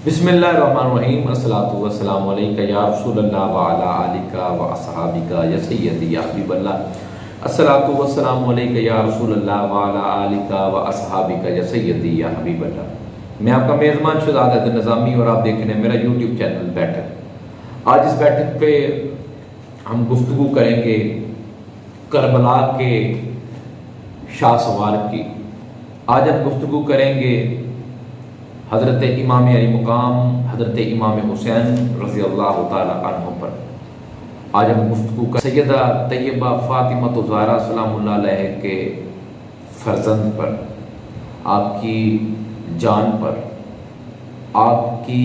بسم اللہ الرحمن الرحیم الصلاۃ والسلام علیکہ یا رسول اللہ وعلی آلکہ و اصحابکہ یا سیدی یا حبیب اللہ۔ الصلاۃ والسلام علیکہ یا رسول اللہ وعلی آلکہ و اصحابکہ یا سیدی یا حبیب اللہ۔ میں آپ کا میزبان شہزاد حیدر نظامی اور آپ دیکھ رہے ہیں میرا یوٹیوب چینل بیٹھک۔ آج اس بیٹھک پہ ہم گفتگو کریں گے کربلا کے شاہ سوار کی۔ آج ہم گفتگو کریں گے حضرت امام علی مقام حضرت امام حسین رضی اللہ تعالی عنہ پر۔ آج ہم گفتگو کا سیدہ طیبہ فاطمہ زہرا سلام اللہ علیہ کے فرزند پر، آپ کی جان پر، آپ کی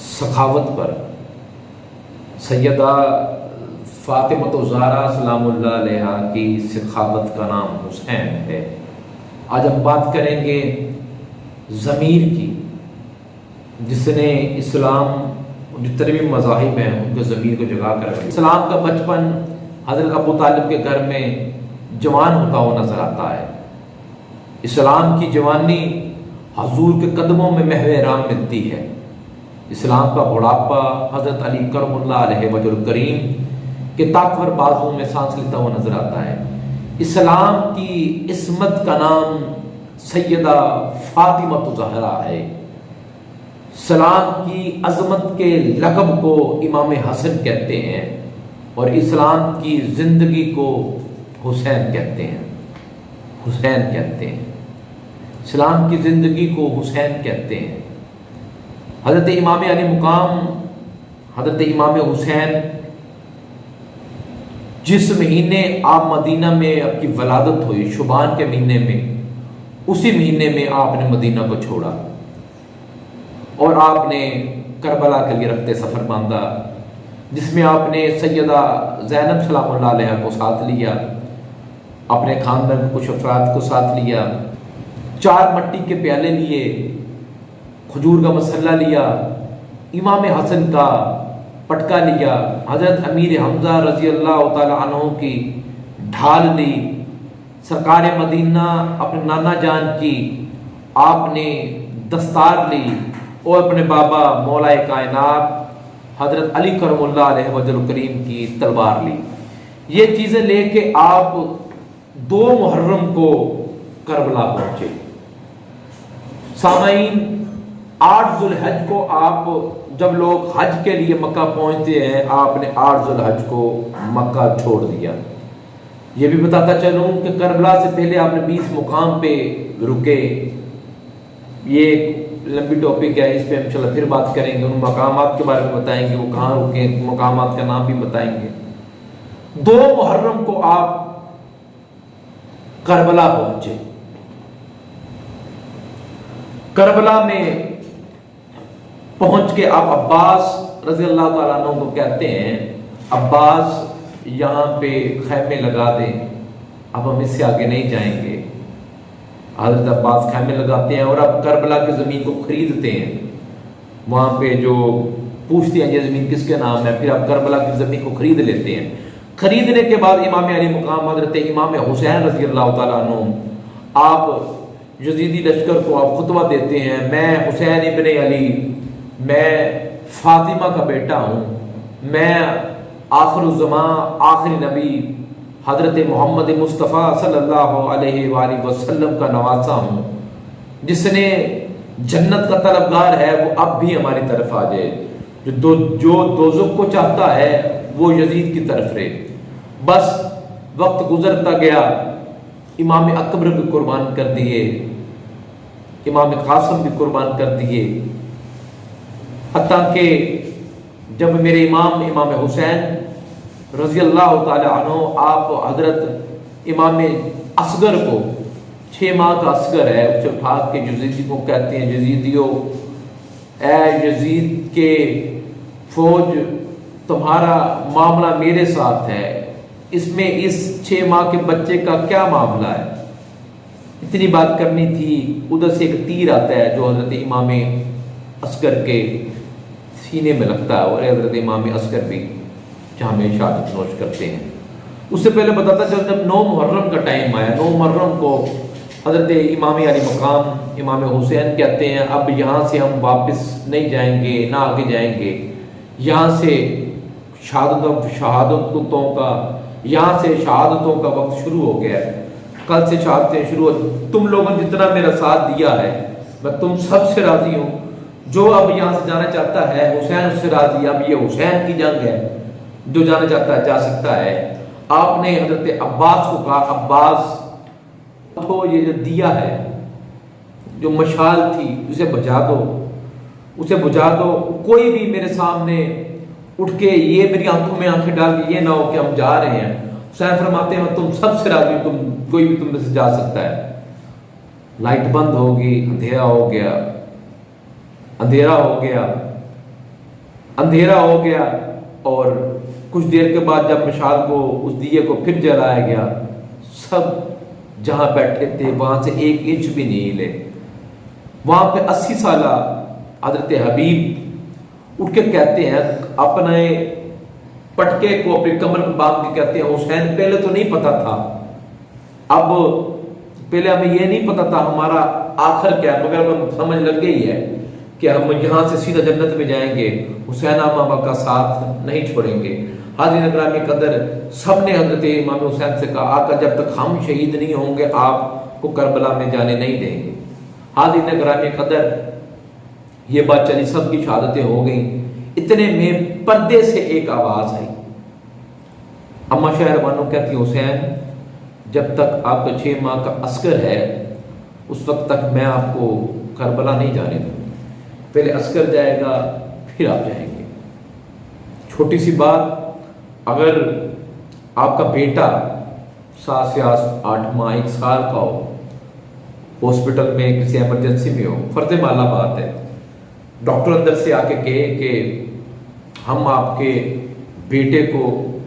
سخاوت پر۔ سیدہ فاطمہ زہرا سلام اللہ علیہ کی سخاوت کا نام حسین ہے۔ آج ہم بات کریں گے ضمیر کی، جس نے اسلام جتنے بھی مذاہب ہیں ان کے ضمیر کو جگا کر رکھا۔ اسلام کا بچپن حضرت ابو طالب کے گھر میں جوان ہوتا ہوا نظر آتا ہے۔ اسلام کی جوانی حضور کے قدموں میں محو رام ملتی ہے۔ اسلام کا بڑھاپا حضرت علی کرم اللہ علیہ وجہ الکریم کے طاقتور بازوں میں سانس لیتا ہوا نظر آتا ہے۔ اسلام کی عصمت کا نام سیدہ فاطمہ زہرا ہے۔ اسلام کی عظمت کے لقب کو امام حسن کہتے ہیں اور اسلام کی زندگی کو حسین کہتے ہیں۔ حسین کہتے ہیں، اسلام کی زندگی کو حسین کہتے ہیں۔ حضرت امام علی مقام حضرت امام حسین جس مہینے آپ مدینہ میں آپ کی ولادت ہوئی، شعبان کے مہینے میں، اسی مہینے میں آپ نے مدینہ کو چھوڑا اور آپ نے کربلا کے لیے رخت سفر باندھا، جس میں آپ نے سیدہ زینب سلام اللہ علیہ کو ساتھ لیا، اپنے خاندان کے کچھ افراد کو ساتھ لیا، 4 مٹی کے پیالے لیے، کھجور کا مسلہ لیا، امام حسن کا پٹکا لیا، حضرت امیر حمزہ رضی اللہ تعالی عنہ کی ڈھال لی، سرکار مدینہ اپنے نانا جان کی آپ نے دستار لی اور اپنے بابا مولا کائنات حضرت علی کرم اللہ علیہ وجہ الکریم کی تلوار لی۔ یہ چیزیں لے کے آپ 2 محرم کو کربلا پہنچے۔ سامعین، 8 ذوالحج کو آپ جب لوگ حج کے لیے مکہ پہنچتے ہیں، آپ نے 8 ذوالحج کو مکہ چھوڑ دیا۔ یہ بھی بتاتا چلوں کہ کربلا سے پہلے آپ نے 20 مقام پہ رکے۔ یہ ایک لمبی ٹاپک ہے، اس پہ انشاءاللہ پھر بات کریں گے، ان مقامات کے بارے میں بتائیں گے، وہ کہاں رکے، مقامات کا نام بھی بتائیں گے۔ 2 محرم کو آپ کربلا پہنچے۔ کربلا میں پہنچ کے آپ عباس رضی اللہ تعالیٰ عنہ کو کہتے ہیں، عباس یہاں پہ خیمے لگا دیں، اب ہم اس سے آگے نہیں جائیں گے۔ حضرت عباس خیمے لگاتے ہیں اور اب کربلا کی زمین کو خریدتے ہیں۔ وہاں پہ جو پوچھتے ہیں یہ زمین کس کے نام ہے، پھر اب کربلا کی زمین کو خرید لیتے ہیں۔ خریدنے کے بعد امام علی مقام حضرت امام حسین رضی اللہ تعالیٰ عنہ آپ یزیدی لشکر کو آپ خطبہ دیتے ہیں، میں حسین ابن علی، میں فاطمہ کا بیٹا ہوں، میں آخر الزمان آخری نبی حضرت محمد مصطفیٰ صلی اللہ علیہ وآلہ وسلم کا نواسہ ہوں، جس نے جنت کا طلبگار ہے وہ اب بھی ہماری طرف آ جائے، جو دوزخ کو چاہتا ہے وہ یزید کی طرف رہے۔ بس وقت گزرتا گیا، امام اکبر بھی قربان کر دیے، امام قاسم بھی قربان کر دیے، حتیٰ کہ جب میرے امام حسین رضی اللہ تعالی عنہ آپ حضرت امام اصغر کو 6 ماہ کا اصغر ہے، اسے اٹھا کے یزیدی کو کہتے ہیں، یزیدیو، اے یزید کے فوج، تمہارا معاملہ میرے ساتھ ہے، اس میں اس 6 ماہ کے بچے کا کیا معاملہ ہے؟ اتنی بات کرنی تھی، ادھر سے ایک تیر آتا ہے جو حضرت امام اصغر کے سینے میں لگتا ہے اور حضرت امام اصغر بھی جہاں میں شہادت نوش کرتے ہیں۔ اس سے پہلے بتاتا چلتا جب 9 محرم کا ٹائم آیا، 9 محرم کو حضرت امام علی مقام امام حسین کہتے ہیں اب یہاں سے ہم واپس نہیں جائیں گے، نہ آگے جائیں گے، یہاں سے شہادتوں کا وقت شروع ہو گیا ہے، کل سے شہادتیں شروع ہو، تم لوگوں نے جتنا میرا ساتھ دیا ہے میں تم سب سے راضی ہوں، جو اب یہاں سے جانا چاہتا ہے حسین اس سے راضی، اب یہ حسین کی جنگ ہے، جو جانا چاہتا ہے جا سکتا ہے۔ آپ نے حضرت عباس کو کہا عباس تو یہ جو دیا ہے، جو مشال تھی اسے بجھا دو، کوئی بھی میرے سامنے اٹھ کے یہ میری آنکھوں میں آنکھیں ڈال کے یہ نہ ہو کہ ہم جا رہے ہیں۔ حسین فرماتے ہیں تم سب سے راضی، کوئی بھی تم میں سے جا سکتا ہے۔ لائٹ بند ہوگی، اندھیرا ہو گیا اور کچھ دیر کے بعد جب مشال کو اس دیے کو پھر جلایا گیا، سب جہاں بیٹھے تھے وہاں سے 1 انچ بھی نہیں ہلے۔ وہاں پہ 80 سالہ حضرت حبیب اٹھ کے کہتے ہیں، اپنے پٹکے کو اپنی کمر پہ باندھ کے کہتے ہیں حسین پہلے تو نہیں پتا تھا، اب پہلے ہمیں یہ نہیں پتا تھا ہمارا آخر کیا، مگر ہمیں سمجھ لگ گئی ہے کہ ہم یہاں سے سیدھا جنت میں جائیں گے، حسین آبا کا ساتھ نہیں چھوڑیں گے۔ حاضرین گرامی قدر، سب نے حضرت امام حسین سے کہا آقا جب تک ہم شہید نہیں ہوں گے آپ کو کربلا میں جانے نہیں دیں گے۔ حاضرین گرامی قدر، یہ بات چلی، سب کی شہادتیں ہو گئیں، اتنے میں پردے سے ایک آواز آئی، اما شہر بانو کہتی حسین جب تک آپ کا 6 ماہ کا عسکر ہے اس وقت تک میں آپ کو کربلا نہیں جانے دوں، پہلے عسکر جائے گا پھر آپ جائیں گے۔ چھوٹی سی بات، اگر آپ کا بیٹا 7 سے 8 ماہ 1 سال کا ہو، ہاسپٹل میں کسی ایمرجنسی میں ہو، فرض معاملہ بات ہے، ڈاکٹر اندر سے آ کے کہے کہ ہم آپ کے بیٹے کو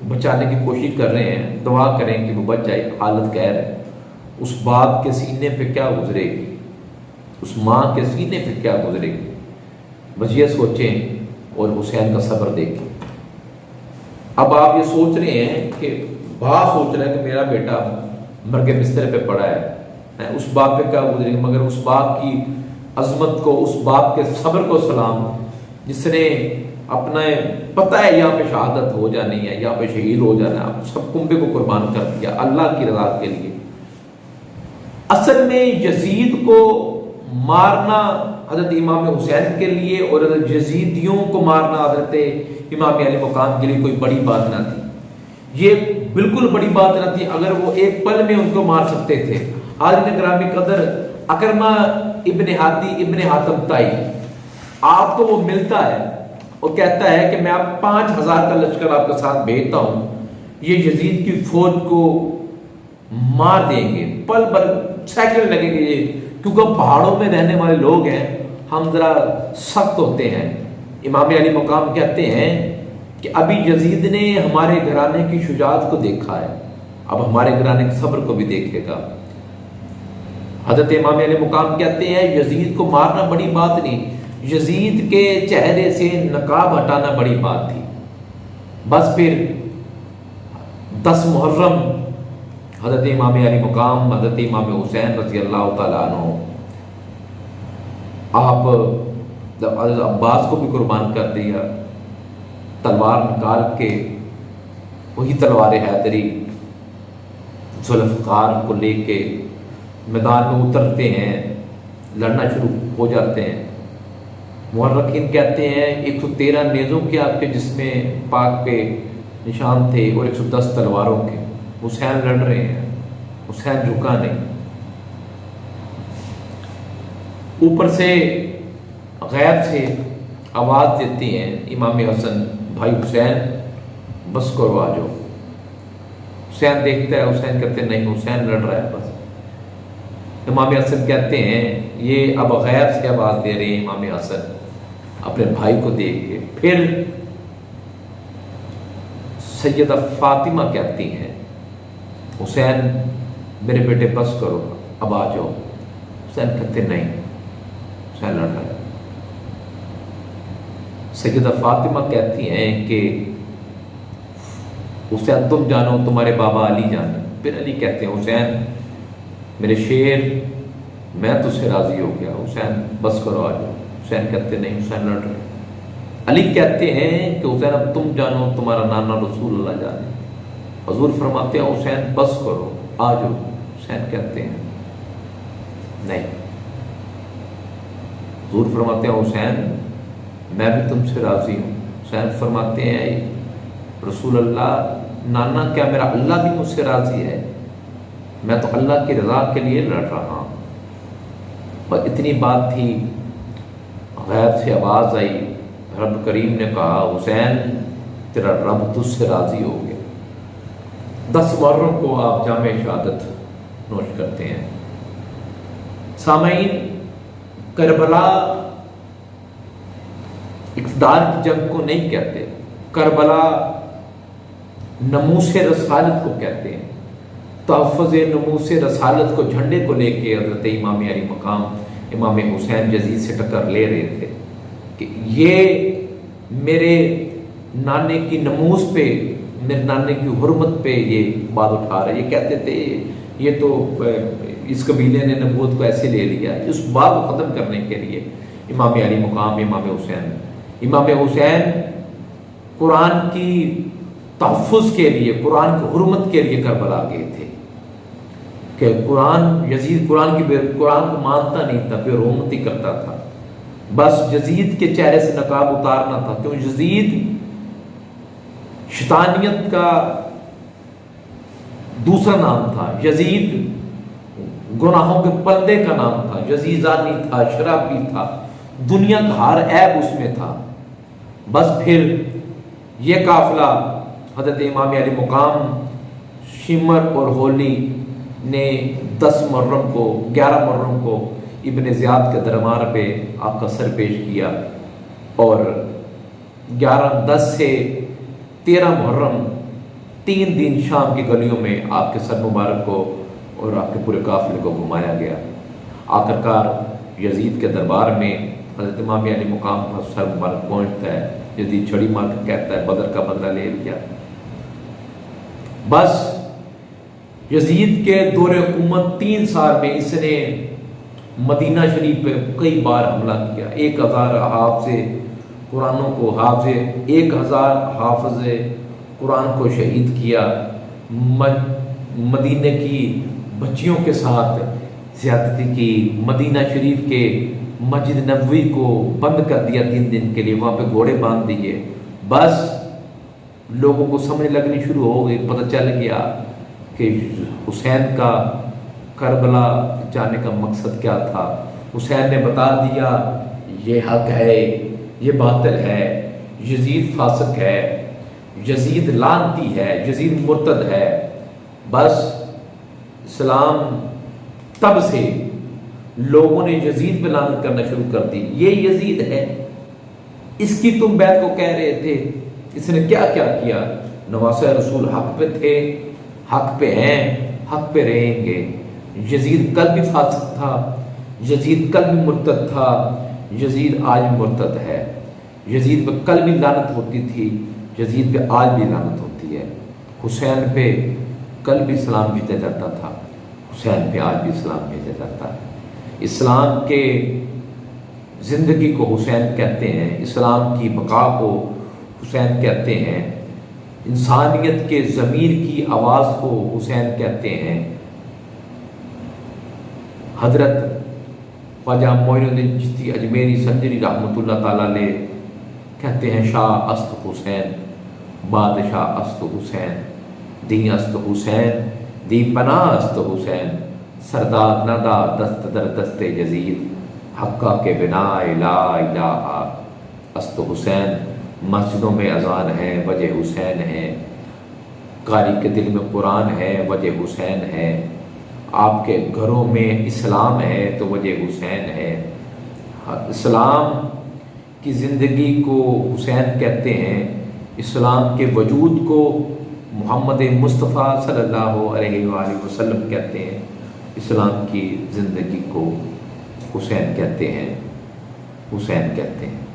بچانے کی کوشش کر رہے ہیں، دعا کریں کہ وہ بچ جائے، حالت قہر ہے، اس باپ کے سینے پہ کیا گزرے گی، اس ماں کے سینے پہ کیا گزرے گی؟ بس یہ سوچیں اور حسین کا صبر دیکھیں۔ اب آپ یہ سوچ رہے ہیں کہ باپ سوچ رہا ہے کہ میرا بیٹا مرگ بستر پہ پڑا ہے، اس باپ پہ کیا گزرے گی، مگر اس باپ کی عظمت کو، اس باپ کے صبر کو سلام، جس نے اپنا پتہ ہے یہاں پہ شہادت ہو جانی ہے، یہاں پہ شہید ہو جانا ہے، سب کنبے کو قربان کر دیا اللہ کی رضا کے لیے۔ اصل میں یزید کو مارنا حضرت امام حسین کے لیے اور حضرت یزیدیوں کو مارنا حضرت امام علی مقام کے لیے کوئی بڑی بات نہ تھی، یہ بالکل بڑی بات نہ تھی، اگر وہ ایک پل میں ان کو مار سکتے تھے۔ حاضرین گرامی قدر، اکرمہ ابن ہادی ابن حاتم تائی آپ کو وہ ملتا ہے، وہ کہتا ہے کہ میں آپ 5000 کا لشکر آپ کے ساتھ بھیجتا ہوں، یہ یزید کی فوج کو مار دیں گے، پل بھر سیکنڈ لگے گے، یہ کیونکہ پہاڑوں میں رہنے والے لوگ ہیں، ہم ذرا سخت ہوتے ہیں۔ امام علی مقام کہتے ہیں کہ ابھی یزید نے ہمارے گھرانے کی شجاعت کو دیکھا ہے، اب ہمارے گھرانے کے صبر کو بھی دیکھے گا۔ حضرت امام علی مقام کہتے ہیں یزید کو مارنا بڑی بات نہیں، یزید کے چہرے سے نقاب ہٹانا بڑی بات تھی۔ بس پھر 10 محرم حضرت امام علی مقام حضرت امام حسین رضی اللہ تعالیٰ عنہ آپ حضرت عباس کو بھی قربان کر دیا، تلوار نکال کے وہی تلوار حیدری ذوالفقار کو لے کے میدان میں اترتے ہیں، لڑنا شروع ہو جاتے ہیں۔ مورخین کہتے ہیں 113 نیزوں کے آپ کے جسم پاک پہ نشان تھے اور 110 تلواروں کے۔ حسین لڑ رہے ہیں، حسین جھکا نہیں۔ اوپر سے غیب سے آواز دیتی ہیں امام حسن، بھائی حسین بس کرو آ جاؤ۔ حسین دیکھتا ہے، حسین کہتے ہیں نہیں، حسین لڑ رہا ہے بس۔ امام حسن کہتے ہیں یہ اب غیب سے آواز دے رہے ہیں امام حسن اپنے بھائی کو دیکھ کے۔ پھر سیدہ فاطمہ کہتی ہیں حسین میرے بیٹے بس کرو اب آ جاؤ۔ حسین کہتے نہیں، حسین لڑ رہا ہے۔ سیدہ فاطمہ کہتی ہیں کہ حسین تم جانو، تمہارے بابا علی جانے۔ پھر علی کہتے ہیں حسین میرے شیر میں تجھ سے راضی ہو گیا، حسین بس کرو آ جاؤ۔ حسین کہتے نہیں، حسین لڑ رہے۔ علی کہتے ہیں کہ حسین اب تم جانو، تمہارا نانا رسول اللہ جانے۔ حضور فرماتے ہیں حسین بس کرو آ جاؤ۔ حسین کہتے ہیں نہیں۔ حضور فرماتے ہیں حسین میں بھی تم سے راضی ہوں۔ حسین فرماتے ہیں رسول اللہ، نانا کیا میرا اللہ بھی مجھ سے راضی ہے؟ میں تو اللہ کی رضا کے لیے لڑ رہا ہوں۔ اور اتنی بات تھی، غیب سے آواز آئی، رب کریم نے کہا حسین تیرا رب تجھ سے راضی ہو گیا۔ 10 محرم کو آپ جامع شہادت نوش کرتے ہیں۔ سامعین، کربلا اقتدار کی جنگ کو نہیں کہتے، کربلا نموس رسالت کو کہتے ہیں۔ تحفظ نموس رسالت کو جھنڈے کو لے کے حضرت امام علی مقام امام حسین یزید سے ٹکر لے رہے تھے کہ یہ میرے نانے کی نموس پہ، میرے نانے کی حرمت پہ یہ بات اٹھا رہے۔ یہ کہتے تھے یہ تو اس قبیلے نے نبوت کو ایسے لے لیا۔ اس بات کو ختم کرنے کے لیے امام علی مقام امام حسین قرآن کی تحفظ کے لیے، قرآن کی حرمت کے لیے کربلا گئے تھے کہ یزید قرآن کو مانتا نہیں تھا، پھر حرمتی کرتا تھا۔ بس یزید کے چہرے سے نقاب اتارنا تھا، کیوں یزید شیطانیت کا دوسرا نام تھا، یزید گناہوں کے پردے کا نام تھا، یزید زانی تھا، شرابی تھا، دنیا کا ہر عیب اس میں تھا۔ بس پھر یہ قافلہ حضرت امام علی مقام شمر اور ہولی نے 11 محرم کو ابن زیاد کے دربار پہ آپ کا سر پیش کیا، اور 10 سے 13 محرم 3 دن شام کی گلیوں میں آپ کے سر مبارک کو اور آپ کے پورے قافلے کو گھمایا گیا۔ آخرکار یزید کے دربار میں حضرت امام علی مقام پر سر مبارک پہنچتا ہے، یزید چھڑی مار کر کہتا ہے بدر کا بدلہ لے لیا۔ بس یزید کے دور حکومت 3 سال میں اس نے مدینہ شریف پہ کئی بار حملہ کیا۔ 1000 حافظ قرآن کو شہید کیا، مدینہ کی بچیوں کے ساتھ زیادتی کی، مدینہ شریف کے مسجد نبوی کو بند کر دیا 3 دن کے لیے، وہاں پہ گھوڑے باندھ دیے۔ بس لوگوں کو سمجھ لگنی شروع ہو گئی، پتہ چل گیا کہ حسین کا کربلا جانے کا مقصد کیا تھا۔ حسین نے بتا دیا یہ حق ہے، یہ باطل ہے، یزید فاسق ہے، یزید لعنتی ہے، یزید مرتد ہے۔ بس اسلام تب سے لوگوں نے یزید پہ لعنت کرنا شروع کر دی، یہ یزید ہے، اس کی تم بیعت کو کہہ رہے تھے، اس نے کیا کیا کیا؟ نواسہ رسول حق پہ تھے، حق پہ ہیں، حق پہ رہیں گے۔ یزید کل بھی فاسق تھا، یزید کل بھی مرتد تھا، یزید آج بھی مرتد ہے۔ یزید پہ کل بھی لعنت ہوتی تھی، یزید پہ آج بھی لعنت ہوتی ہے۔ حسین پہ کل بھی اسلام بھیجا جاتا تھا، حسین پہ آج بھی اسلام بھیجا جاتا ہے۔ اسلام کے زندگی کو حسین کہتے ہیں، اسلام کی بقا کو حسین کہتے ہیں، انسانیت کے ضمیر کی آواز کو حسین کہتے ہیں۔ حضرت خواجہ معین الدین چشتی اجمیری سنجری رحمۃ اللہ تعالیٰ علیہ کہتے ہیں شاہ است حسین، بادشاہ است حسین، دی است حسین، دی پناہ است حسین، سردار ندا دست در دست یزید، حقہ کے بنا لا الہ است حسین۔ مسجدوں میں اذان ہے وجہ حسین ہے، قاری کے دل میں قرآن ہے وجہ حسین ہے، آپ کے گھروں میں اسلام ہے تو وجہ حسین ہے۔ اسلام کی زندگی کو حسین کہتے ہیں، اسلام کے وجود کو محمد مصطفیٰ صلی اللہ علیہ وآلہ وسلم کہتے ہیں، اسلام کی زندگی کو حسین کہتے ہیں، حسین کہتے ہیں۔